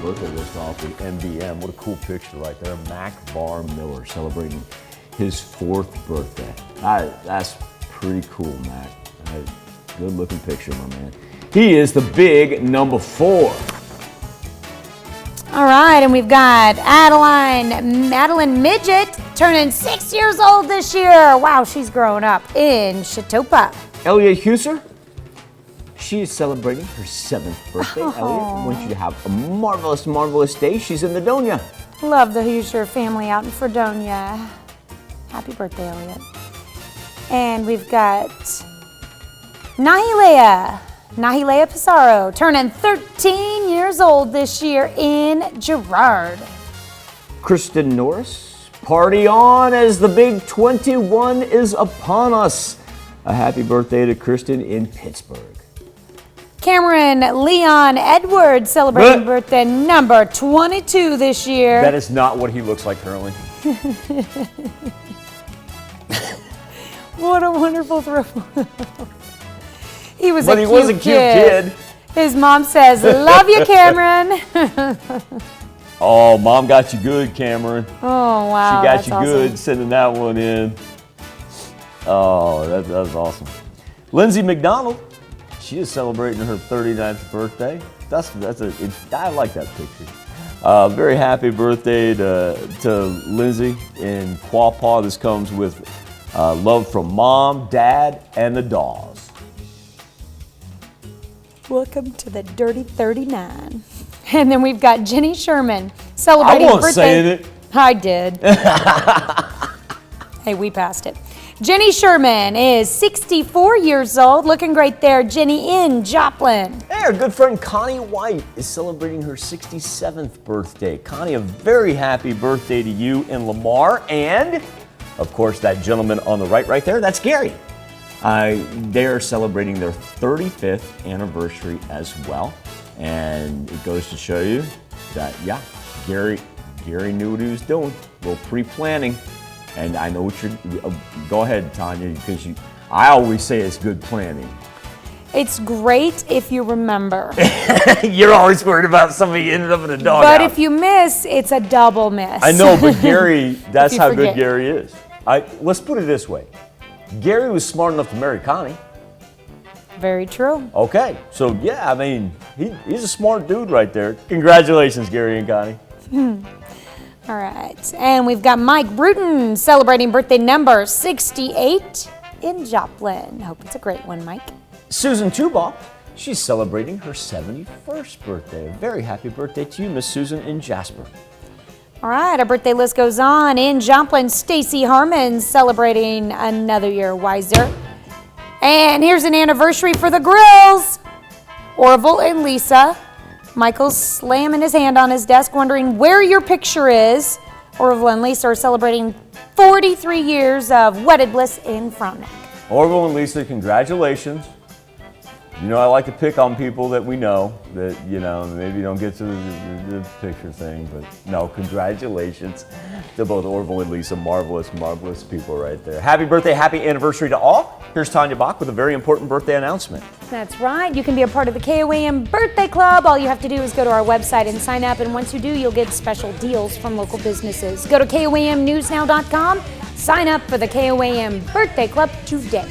birthday list off the MVM. What a cool picture right there. Mac Var Miller celebrating his 4th birthday. That's pretty cool, Mac. Good looking picture, my man. He is the big number 4. All right, and we've got Madeline Midget turning 6 years old this year. Wow, she's growing up in Chetopa. Elliot Huser, she is celebrating her 7th birthday. Elliot, I want you to have a marvelous, marvelous day. She's in Fredonia. Love the Huser family out in Fredonia. Happy birthday, Elliot. And we've got Nahilea Pissarro, turning 13 years old this year in Girard. Kristen Norris, party on as the big 21 is upon us. A happy birthday to Kristen in Pittsburgh. Cameron Leon Edwards celebrating birthday number 22 this year. That is not what he looks like currently. What a wonderful throw. He was a cute kid. His mom says, "Love you, Cameron." Oh, Mom got you good, Cameron. Oh, wow. She got you good sending that one in. Oh, that was awesome. Lindsay McDonald, she is celebrating her 39th birthday. I like that picture. Very happy birthday to Lindsay in Quapaw. This comes with love from Mom, Dad, and the dolls. Welcome to the Dirty 39. And then we've got Jenny Sherman celebrating birthday. Saying it. I did. Hey, we passed it. Jenny Sherman is 64 years old. Looking great there, Jenny in Joplin. Hey, our good friend Connie White is celebrating her 67th birthday. Connie, a very happy birthday to you in Lamar. And, of course, that gentleman on the right there, that's Gary. They're celebrating their 35th anniversary as well. And it goes to show you that, yeah, Gary knew what he was doing. A little pre-planning. And I know what you're, go ahead, Tanya, because I always say it's good planning. It's great if you remember. You're always worried about somebody ending up in a doghouse. But if you miss, it's a double miss. I know, but Gary, that's how good Gary is. Let's put it this way. Gary was smart enough to marry Connie. Very true. Okay, so yeah, I mean, he's a smart dude right there. Congratulations, Gary and Connie. All right, and we've got Mike Bruton celebrating birthday number 68 in Joplin. Hope it's a great one, Mike. Susan Tubaugh, she's celebrating her 71st birthday. A very happy birthday to you, Miss Susan in Jasper. All right, our birthday list goes on. In Joplin, Stacy Harmon celebrating another year wiser. And here's an anniversary for the Grills. Orville and Lisa. Michael's slamming his hand on his desk, wondering where your picture is. Orville and Lisa are celebrating 43 years of wedded bliss in Frontenac. Orville and Lisa, congratulations. You know, I like to pick on people that we know that, you know, maybe don't get to the picture thing, but no, congratulations to both Orville and Lisa. Marvelous, marvelous people right there. Happy birthday, happy anniversary to all. Here's Tanya Bach with a very important birthday announcement. That's right. You can be a part of the KOAM Birthday Club. All you have to do is go to our website and sign up, and once you do, you'll get special deals from local businesses. Go to KOAMnewsnow.com. Sign up for the KOAM Birthday Club today.